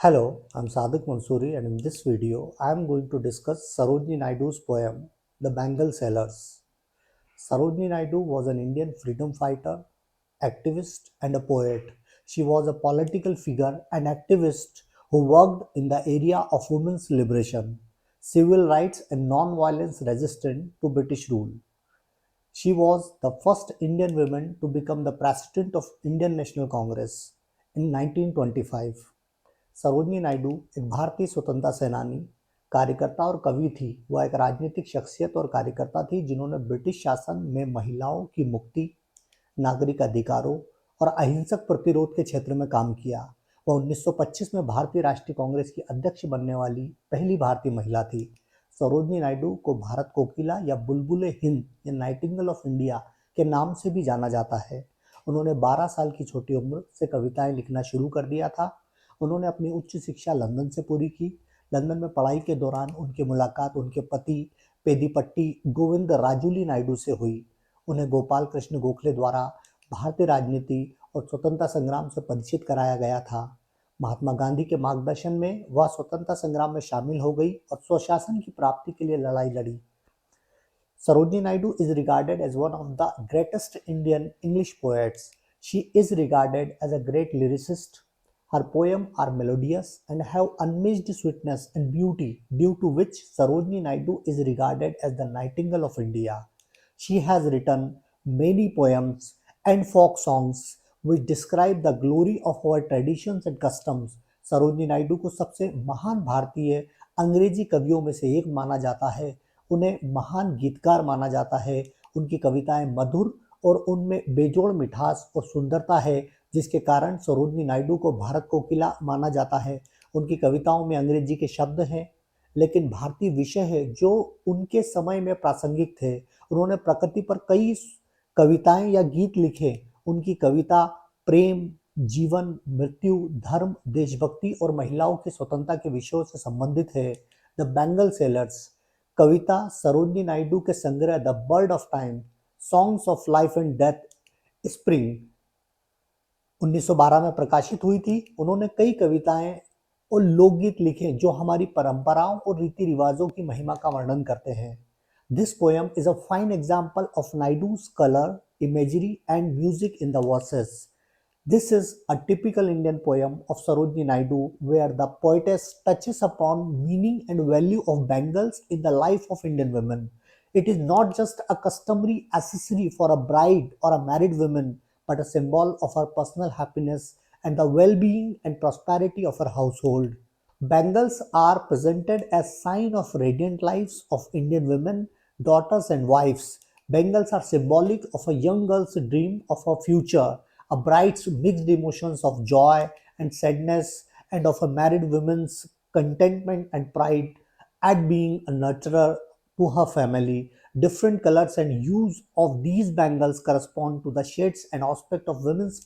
Hello, I'm Sadiq Mansoori, and in this video, I am going to discuss Sarojini Naidu's poem, The Bengal Sailors. Sarojini Naidu was an Indian freedom fighter, activist, and a poet. She was a political figure and activist who worked in the area of women's liberation, civil rights, and non-violence resistance to British rule. She was the first Indian woman to become the president of Indian National Congress in 1925. Sarojini Naidu एक भारतीय स्वतंत्रता सेनानी, कार्यकर्ता और कवि थी। वह एक राजनीतिक शख्सियत और कार्यकर्ता थी जिन्होंने ब्रिटिश शासन में महिलाओं की मुक्ति, नागरिक अधिकारों और अहिंसक प्रतिरोध के क्षेत्र में काम किया। वह 1925 में भारतीय राष्ट्रीय कांग्रेस की अध्यक्ष बनने वाली पहली भारतीय महिला थी। सरोजनी नायडू को भारत कोकिला या बुलबुल हिंद या नाइटिंगेल ऑफ इंडिया के नाम से भी जाना जाता है। उन्होंने 12 साल की छोटी उम्र से कविताएं लिखना शुरू कर दिया था। उन्होंने अपनी उच्च शिक्षा लंदन से पूरी की। लंदन में पढ़ाई के दौरान उनकी मुलाकात उनके पति पेदीपट्टी गोविंद राजूली नायडू से हुई। उन्हें गोपाल कृष्ण गोखले द्वारा भारतीय राजनीति और स्वतंत्रता संग्राम से परिचित कराया गया था। महात्मा गांधी के मार्गदर्शन में वह स्वतंत्रता संग्राम में शामिल हो गई और स्वशासन की प्राप्ति के लिए लड़ाई लड़ी। Sarojini Naidu is regarded as one of the greatest Indian English poets. She is regarded as a great lyricist. Her poems are melodious and have unmatched sweetness and beauty, due to which Sarojini Naidu is regarded as the Nightingale of India. She has written many poems and folk songs which describe the glory of our traditions and customs. Sarojini Naidu को सबसे महान भारतीय अंग्रेजी कवियों में से एक माना जाता है। उन्हें महान गीतकार माना जाता है। उनकी कविताएं मधुर और उनमें बेजोड़ मिठास और सुंदरता है, जिसके कारण सरोजनी नायडू को भारत कोकिला माना जाता है। उनकी कविताओं में अंग्रेजी के शब्द हैं, लेकिन भारतीय विषय है जो उनके समय में प्रासंगिक थे। उन्होंने प्रकृति पर कई कविताएं या गीत लिखे। उनकी कविता प्रेम, जीवन, मृत्यु, धर्म, देशभक्ति और महिलाओं की स्वतंत्रता के विषयों से संबंधित है। द बेंगल सेलर्स कविता सरोजनी नायडू के संग्रह the bird of time, songs of life and death, spring 1912 में प्रकाशित हुई थी। उन्होंने कई कविताएं और लोकगीत लिखे जो हमारी परंपराओं और रीति रिवाजों की महिमा का वर्णन करते हैं। This poem is a fine example of Naidu's colour, imagery and music in the verses. This is a typical Indian poem of Sarojini Naidu where the poetess touches upon meaning and value of bangles in the life of Indian women. It is not just a customary accessory for a bride or a married woman, but a symbol of her personal happiness and the well-being and prosperity of her household. Bangles are presented as sign of radiant lives of Indian women, daughters and wives. Bangles are symbolic of a young girl's dream of a future, a bride's mixed emotions of joy and sadness, and of a married woman's contentment and pride at being a nurturer to her family. Different colors and use of these bangles correspond to the shades and aspect of women's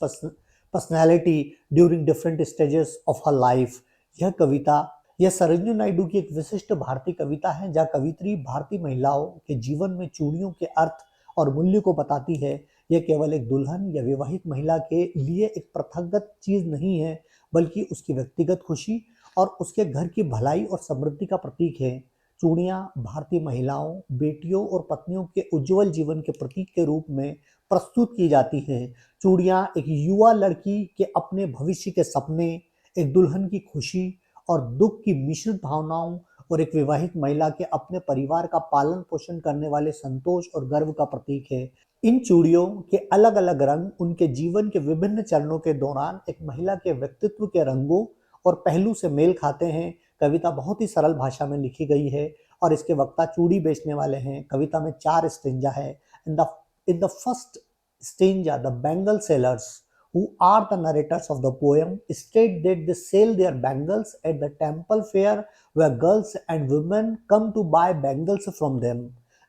personality during different stages of her life. यह कविता यह सरोजिनी नायडू की एक विशिष्ट भारतीय कविता है जहाँ कवित्री भारतीय महिलाओं के जीवन में चूड़ियों के अर्थ और मूल्य को बताती है। यह केवल एक दुल्हन या विवाहित महिला के लिए एक पृथकगत चीज नहीं है, बल्कि उसकी व्यक्तिगत खुशी और उसके घर की भलाई और समृद्धि का प्रतीक है। चूड़ियाँ भारतीय महिलाओं, बेटियों और पत्नियों के उज्जवल जीवन के प्रतीक के रूप में प्रस्तुत की जाती हैं। चूड़ियाँ एक युवा लड़की के अपने भविष्य के सपने, एक दुल्हन की खुशी और दुख की मिश्रित भावनाओं और एक विवाहित महिला के अपने परिवार का पालन पोषण करने वाले संतोष और गर्व का प्रतीक है। इन चूड़ियों के अलग अलग रंग उनके जीवन के विभिन्न चरणों के दौरान एक महिला के व्यक्तित्व के रंगों और पहलू से मेल खाते हैं। कविता बहुत ही सरल भाषा में लिखी गई है और इसके वक्ता चूड़ी बेचने वाले हैं। कविता में 4 स्टेंजा है। In the first stanza the bangle sellers, who are the narrators of the poem, state that they sell their bangles at the temple fair where girls and women come to buy bangles from them.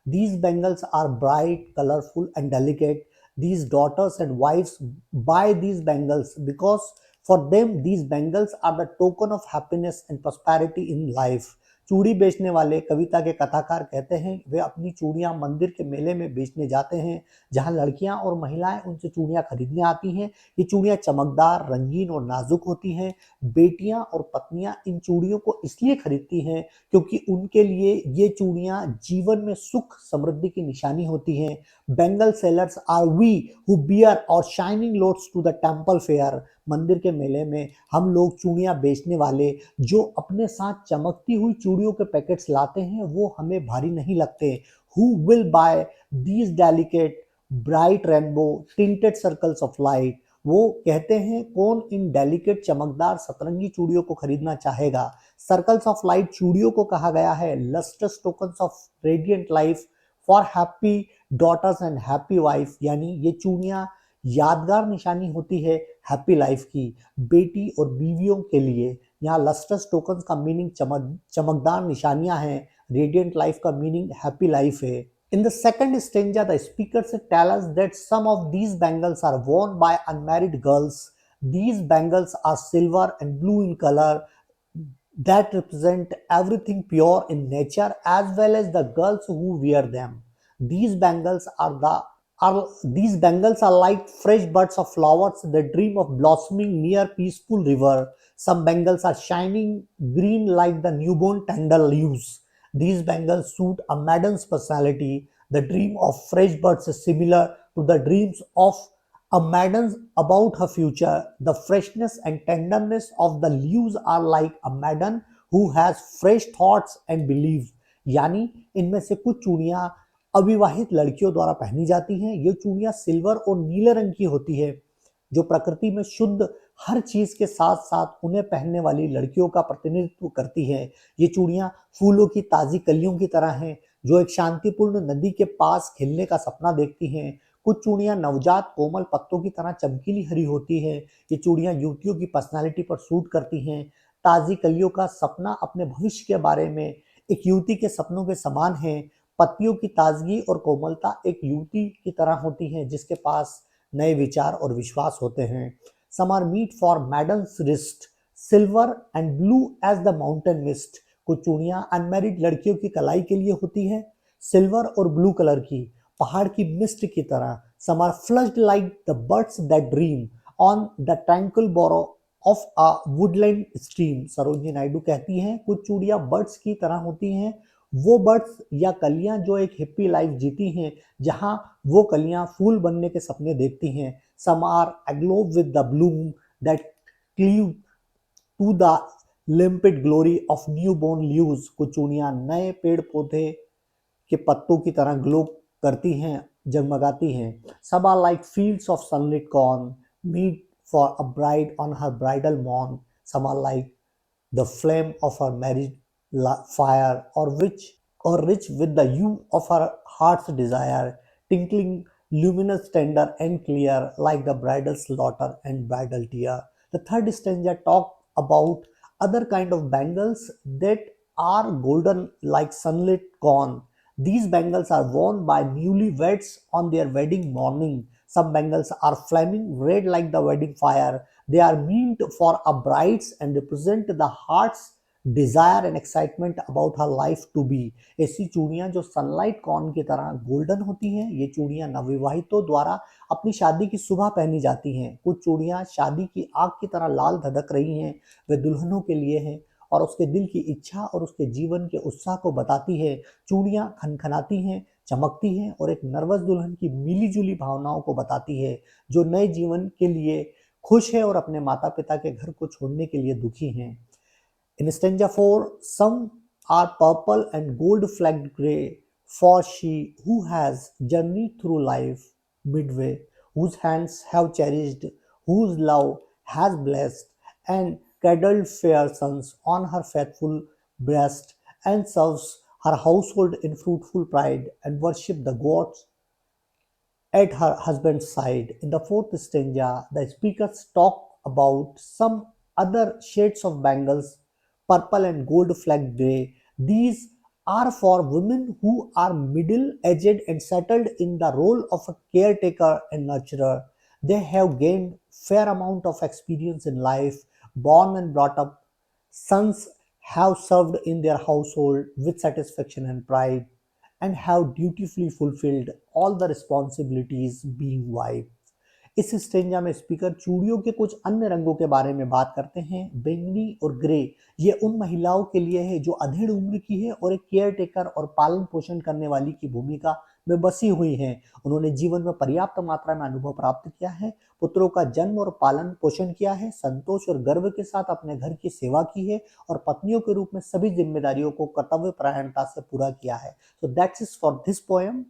These bangles are bright, colorful, and delicate. These daughters and wives buy these bangles because for them these bangles are the token of happiness and prosperity in life. चूड़ी बेचने वाले कविता के कथाकार कहते हैं वे अपनी चूड़ियां मंदिर के मेले में बेचने जाते हैं, जहां लड़कियां और महिलाएं उनसे चूड़ियां खरीदने आती हैं। ये चूड़ियां चमकदार, रंगीन और नाजुक होती हैं। बेटियां और पत्नियां इन चूड़ियों को इसलिए खरीदती हैं क्योंकि उनके लिए ये चूड़ियां जीवन में सुख समृद्धि की निशानी होती हैं। Bangle sellers are we who bear our shining loads to the temple fair. मंदिर के मेले में हम लोग चूड़ियां बेचने वाले जो अपने साथ चमकती हुई चूड़ियों के पैकेट्स लाते हैं वो हमें भारी नहीं लगते। Who will buy these delicate bright rainbow tinted circles of light. वो कहते हैं कौन इन डेलिकेट चमकदार सतरंगी चूड़ियों को खरीदना चाहेगा। सर्कल्स ऑफ लाइट चूड़ियों को कहा गया है lustrous tokens of radiant life for happy daughters and happy wife, यानी ये चूड़ियां यादगार निशानी होती है हैप्पी लाइफ की, बेटी और बीवियों के लिए। यहाँ लस्ट्रस टोकन्स का मीनिंग चमकदार निशानियां हैं, रेडिएंट लाइफ का मीनिंग हैप्पी लाइफ है। In the second stanza, the speakers tell us that some of these bangles are worn by unmarried girls. These bangles are silver and blue in color that represent everything pure in nature as well as the girls who wear them. These bangles are like fresh buds of flowers that dream of blossoming near peaceful river. Some bangles are shining green like the newborn tender leaves. These bangles suit a maiden's personality. The dream of fresh buds is similar to the dreams of a maiden about her future. The freshness and tenderness of the leaves are like a maiden who has fresh thoughts and beliefs. यानी इनमें से कुछ चूड़ियां अविवाहित लड़कियों द्वारा पहनी जाती हैं। ये चूड़ियां सिल्वर और नीले रंग की होती है जो प्रकृति में शुद्ध हर चीज के साथ साथ उन्हें पहनने वाली लड़कियों का प्रतिनिधित्व करती है। ये चूड़ियां फूलों की ताजी कलियों की तरह हैं जो एक शांतिपूर्ण नदी के पास खिलने का सपना देखती हैं। कुछ चूड़ियां नवजात कोमल पत्तों की तरह चमकीली हरी होती है। ये चूड़ियां युवतियों की पर्सनालिटी पर सूट करती हैं। ताजी कलियों का सपना अपने भविष्य के बारे में एक युवती के सपनों के समान है। पत्तियों की ताजगी और कोमलता एक युवती की तरह होती है जिसके पास नए विचार और विश्वास होते हैं। Some are meet for maiden's wrist, silver and blue as the mountain mist. कुछ चूड़ियां अनमैरिड लड़कियों की कलाई के लिए होती है, सिल्वर और ब्लू कलर की, पहाड़ की मिस्ट की तरह। Some are flushed like the birds that dream on the tranquil borrow of a woodland stream. Sarojini Naidu कहती हैं कुछ चूड़ियां बर्ड्स की तरह होती हैं, वो बर्ड्स या कलियां जो एक हिप्पी लाइफ जीती हैं जहां वो कलियां फूल बनने के सपने देखती हैं। Some are aglow with the bloom that cleave to the limpid glory of newborn leaves. कुछ चूड़ियां नए पेड़ पौधे के पत्तों की तरह ग्लो करती हैं, जगमगाती हैं। Some are like fields of sunlit corn, meet for a bride on her bridal morn. Some are like the flame of her marriage fire, or rich with the hue of her heart's desire, tinkling, luminous, tender, and clear, like the bridal slaughter and bridal tear. The third stanza talk about other kind of bangles that are golden like sunlit corn. These bangles are worn by newlyweds on their wedding morning. Some bangles are flaming red like the wedding fire. They are meant for a brides and represent the heart's desire and excitement about her life to be. ऐसी चूड़ियां जो sunlight corn की तरह golden होती हैं, ये चूड़ियां नवविवाहितों द्वारा अपनी शादी की सुबह पहनी जाती हैं। कुछ चूड़ियां शादी की आग की तरह लाल धधक रही हैं, वे दुल्हनों के लिए हैं और उसके दिल की इच्छा और उसके जीवन के उत्साह को बताती है। चूड़ियां खनखनाती हैं, चमकती हैं और एक नर्वस दुल्हन की मिली जुली भावनाओं को बताती है जो नए जीवन के लिए खुश है और अपने माता पिता के घर को छोड़ने के लिए दुखी हैं। In stanza 4, some are purple and gold flecked grey, for she who has journeyed through life midway, whose hands have cherished, whose love has blessed, and cradled fair sons on her faithful breast, and serves her household in fruitful pride, and worship the gods at her husband's side. In the fourth stanza, the speakers talk about some other shades of bangles, purple and gold flecked grey. These are for women who are middle aged and settled in the role of a caretaker and nurturer. They have gained fair amount of experience in life, born and brought up sons, have served in their household with satisfaction and pride, and have dutifully fulfilled all the responsibilities being wife. इस stanza में speaker चूड़ियों के कुछ अन्य रंगों के बारे में बात करते हैं। बैंगनी और ग्रे ये उन महिलाओं के लिए है जो अधेड़ उम्र की है और एक केयर टेकर और पालन पोषण करने वाली की भूमिका में बसी हुई हैं। उन्होंने जीवन में पर्याप्त मात्रा में अनुभव प्राप्त किया है, पुत्रों का जन्म और पालन पोषण किया है, संतोष और गर्व के साथ अपने घर की सेवा की है और पत्नियों के रूप में सभी जिम्मेदारियों को कर्तव्य परायणता से पूरा किया है। So that's it for this poem.